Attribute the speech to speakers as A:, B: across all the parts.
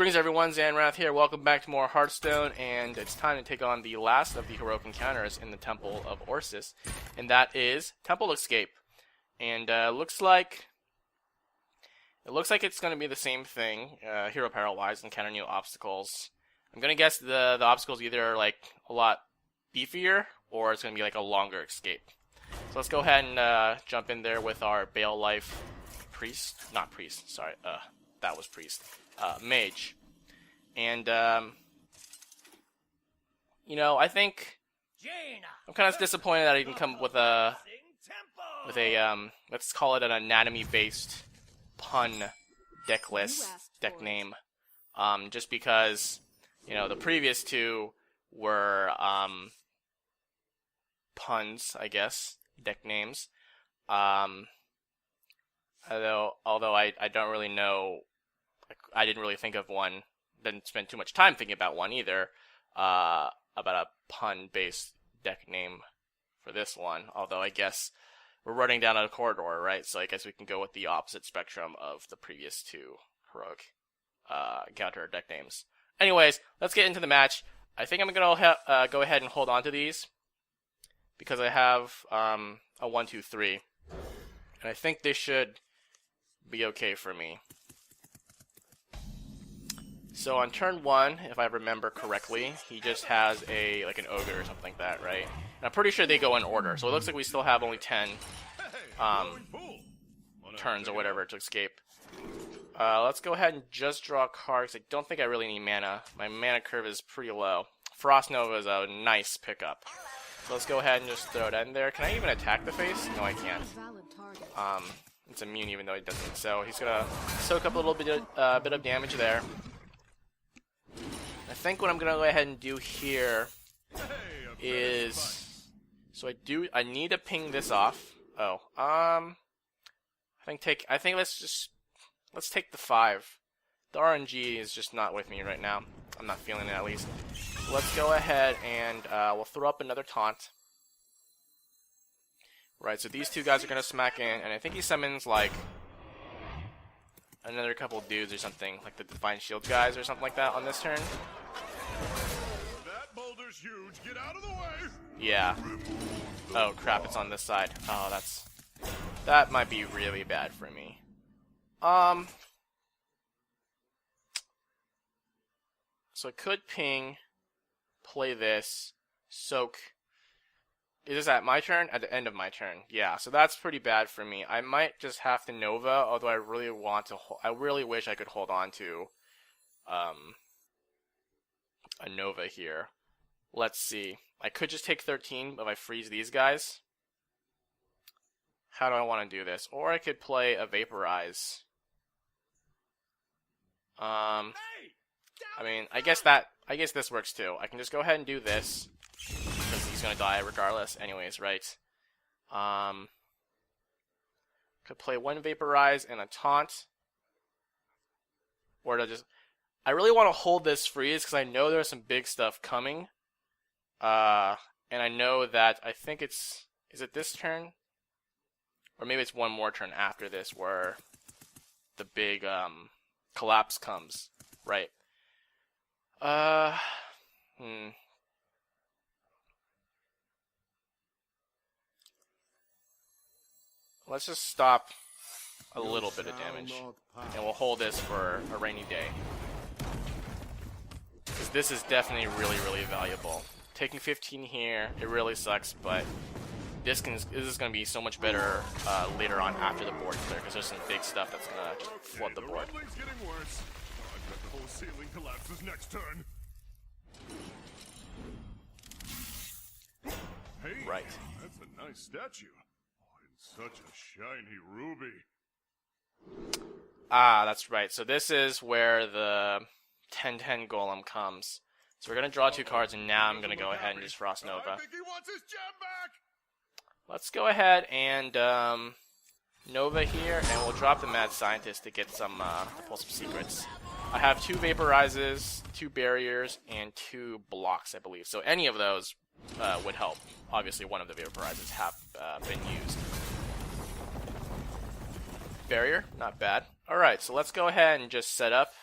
A: Greetings everyone, Zannrath here. Welcome back to more Hearthstone, and it's time to take on the last of the heroic encounters in the Temple of Orsis, and that is Temple Escape. And looks like it's going to be the same thing, hero peril wise, encounter new obstacles. I'm gonna guess the obstacles either like a lot beefier or it's gonna be like a longer escape. So let's go ahead and jump in there with our Bale Life Mage. And you know, I think I'm kind of disappointed that I didn't come up with a let's call it an anatomy based pun deck name. Just because, you know, the previous two were puns, I guess, deck names. Although I don't really know, I didn't really think of one, didn't spend too much time thinking about one either, about a pun-based deck name for this one. Although I guess we're running down a corridor, right? So I guess we can go with the opposite spectrum of the previous two heroic encounter deck names. Anyways, let's get into the match. I think I'm gonna go ahead and hold on to these because I have a 1, 2, 3, and I think they should be okay for me. So on turn 1, if I remember correctly, he just has like an ogre or something like that, right? And I'm pretty sure they go in order. So it looks like we still have only 10 turns or whatever to escape. Let's go ahead and just draw cards. I don't think I really need mana. My mana curve is pretty low. Frost Nova is a nice pickup. So let's go ahead and just throw that in there. Can I even attack the face? No, I can't. It's immune even though it doesn't. So he's gonna soak up a little bit of damage there. I think what I'm gonna go ahead and do here is, I need to ping this off. Oh, I think let's take the 5. The RNG is just not with me right now. I'm not feeling it, at least. So let's go ahead and we'll throw up another taunt. Right, so these two guys are gonna smack in, and I think he summons like another couple dudes or something, like the Divine Shield guys or something like that on this turn.
B: That boulder's huge. Get out of the way.
A: Yeah. Oh crap, it's on this side. Oh, that might be really bad for me. So I could ping, play this, soak. Is this at my turn? At the end of my turn. Yeah, so that's pretty bad for me. I might just have to Nova, although I really want to. I really wish I could hold on to a Nova here. Let's see. I could just take 13 if I freeze these guys. How do I want to do this? Or I could play a Vaporize. I mean, I guess this works too. I can just go ahead and do this because he's gonna die regardless, anyways, right? Could play one Vaporize and a taunt, or I really want to hold this freeze because I know there's some big stuff coming, and I know that I think is it this turn, or maybe it's one more turn after this where the big collapse comes, right? Let's just stop a little bit of damage, and we'll hold this for a rainy day. Because this is definitely really, really valuable. Taking 15 here, it really sucks, but this is going to be so much better later on after the board clear, because there's some big stuff that's going to flood the board.
B: Getting worse. I bet the whole ceiling collapses next turn. Hey,
A: right.
B: That's a nice statue. And such a shiny ruby.
A: Ah, that's right. So this is where the 10/10 golem comes. So we're going to draw 2 cards, and now I'm going to go ahead and just Frost Nova.
B: I think he wants his gem back.
A: Let's go ahead and Nova here, and we'll drop the Mad Scientist to get some pull some secrets. I have 2 Vaporizes, 2 Barriers, and 2 Blocks, I believe. So any of those would help. Obviously, one of the Vaporizes have been used. Barrier, not bad. Alright, so let's go ahead and just set up.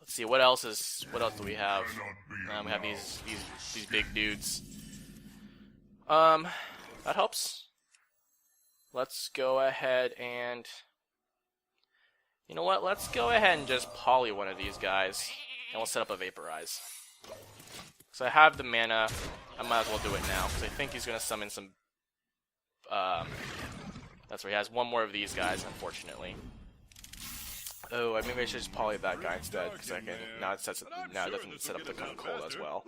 A: let's see, what else do we have? We have these big dudes. That helps. Let's go ahead and, you know what? Let's go ahead and just poly one of these guys, and we'll set up a vaporize. So I have the mana. I might as well do it now because I think he's gonna summon some. That's where he has one more of these guys, unfortunately. Oh, maybe I should just poly that guy instead because I can now it doesn't set up the kind of cold as well.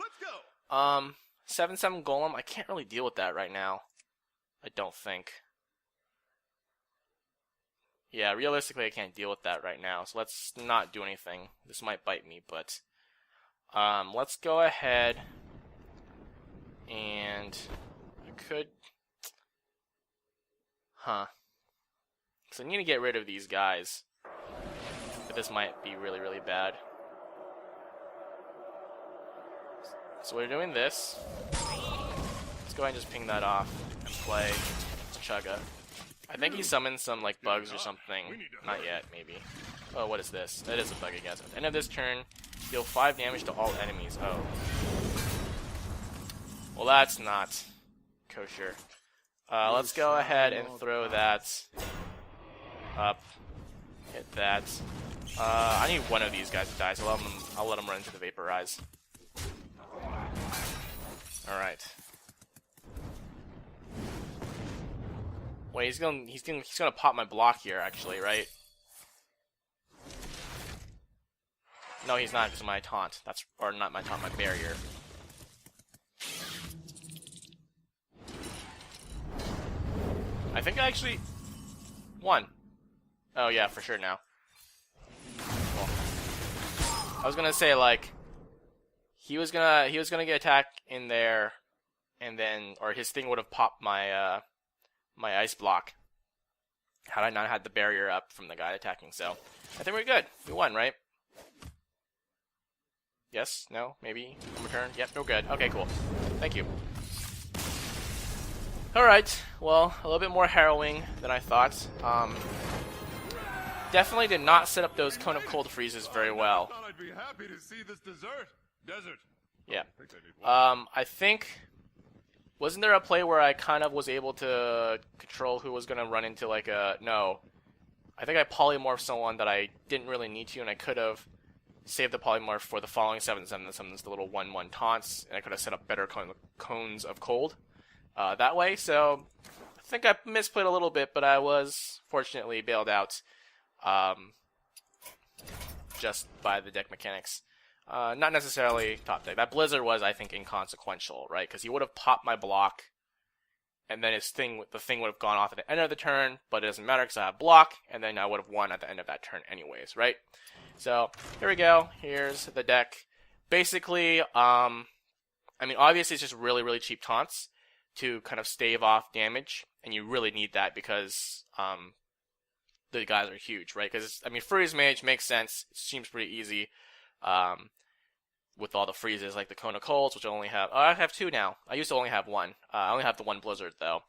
A: 7/7 golem. I can't really deal with that right now. I don't think. Yeah, realistically, I can't deal with that right now. So let's not do anything. This might bite me, but let's go ahead and I could, So I need to get rid of these guys, but this might be really, really bad. So we're doing this. Let's go ahead and just ping that off and play Chugga. I think he summoned some like bugs or something. Not yet, maybe. Oh, what is this? That is a bug, I guess. At the end of this turn, deal 5 damage to all enemies. Oh. Well, that's not kosher. Let's go ahead and throw that up. Hit that. I need one of these guys to die, so I'll let him run into the vaporize. Alright. Wait, he's gonna pop my block here, actually, right? No, he's not, because of my taunt. Or not my taunt, my barrier. I think I actually won. Oh yeah, for sure now. Cool. I was gonna say, like, he was gonna get attacked in there, and then, or his thing would have popped my my ice block had I not had the barrier up from the guy attacking. So I think we're good. We won, right? Yes? No? Maybe? One more turn? Yep, we're good. Okay, cool. Thank you. Alright, well, a little bit more harrowing than I thought. Definitely did not set up those Cone of Cold freezes very well.
B: I thought I'd be happy to see this desert.
A: Yeah. I think... Wasn't there a play where I kind of was able to control who was going to run into, like, a... No. I think I polymorphed someone that I didn't really need to, and I could have saved the polymorph for the following 7/7 that summons the little 1/1 taunts, and I could have set up better cones of cold that way. So I think I misplayed a little bit, but I was fortunately bailed out just by the deck mechanics. Not necessarily top deck. That Blizzard was, I think, inconsequential, right? Because he would have popped my block, and then the thing would have gone off at the end of the turn, but it doesn't matter because I have block, and then I would have won at the end of that turn anyways, right? So, here we go. Here's the deck. Basically, I mean, obviously it's just really, really cheap taunts to kind of stave off damage, and you really need that because the guys are huge, right? Because, I mean, Freeze Mage makes sense. It seems pretty easy. With all the freezes, like the Cone of Colds, which I only have... Oh, I have 2 now. I used to only have 1. I only have the 1 Blizzard, though.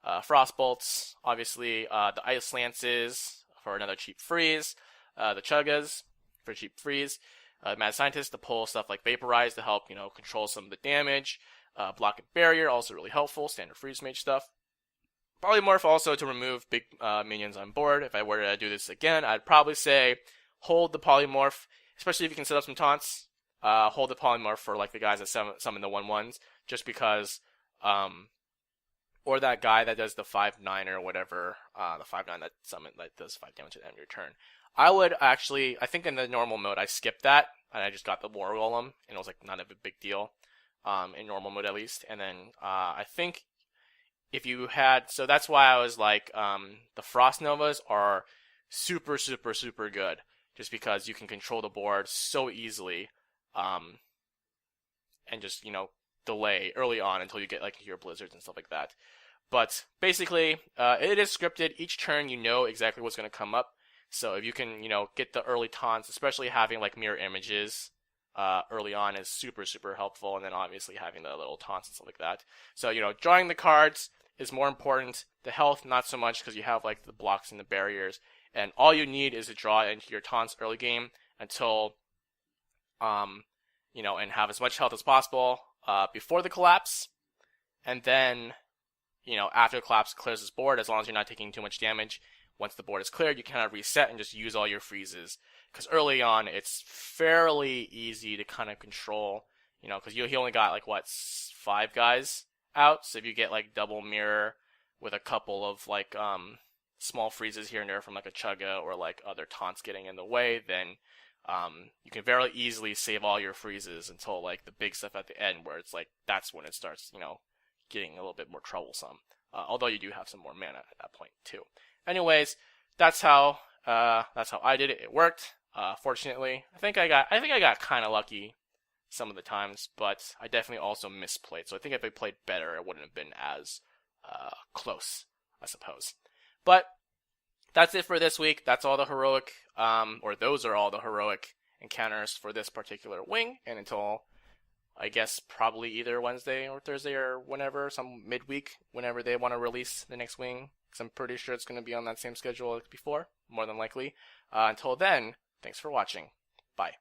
A: Frostbolts, obviously. The Ice Lances for another cheap freeze. The Chuggas for cheap freeze. Mad Scientist to pull stuff like Vaporize to help, control some of the damage. Block and Barrier, also really helpful. Standard Freeze Mage stuff. Polymorph also to remove big minions on board. If I were to do this again, I'd probably say hold the Polymorph, especially if you can set up some taunts. Hold the polymorph for like the guys that summon the 1/1s, just because, or that guy that does the 5/9 or whatever, the 5/9 that does 5 damage at the end of your turn. I would actually, I think in the normal mode I skipped that, and I just got the War Golem, and it was like not a big deal, in normal mode at least. And then I think if you had, so that's why I was like, the Frost Novas are super, super, super good, just because you can control the board so easily. And just, delay early on until you get, like, your blizzards and stuff like that. But, basically, it is scripted. Each turn, you know exactly what's going to come up. So, if you can, get the early taunts, especially having, like, mirror images early on is super, super helpful. And then, obviously, having the little taunts and stuff like that. So, drawing the cards, is more important. The health, not so much, because you have like the blocks and the barriers. And all you need is to draw into your taunts early game until, and have as much health as possible before the collapse. And then, after the collapse clears this board, as long as you're not taking too much damage, once the board is cleared, you kind of reset and just use all your freezes. Because early on, it's fairly easy to kind of control, because he only got, 5 guys out. So if you get, double mirror with a couple of, small freezes here and there from, a Chugga or, other taunts getting in the way, then you can very easily save all your freezes until, the big stuff at the end, where it's, that's when it starts, getting a little bit more troublesome. Although you do have some more mana at that point, too. Anyways, that's how I did it. It worked. Fortunately, I think I got kind of lucky some of the times, but I definitely also misplayed. So I think if I played better, it wouldn't have been as close, I suppose. But that's it for this week. That's all the heroic, those are all the heroic encounters for this particular wing. And until, I guess, probably either Wednesday or Thursday or whenever, some midweek, whenever they want to release the next wing. Because I'm pretty sure it's going to be on that same schedule as before, more than likely. Until then, thanks for watching. Bye.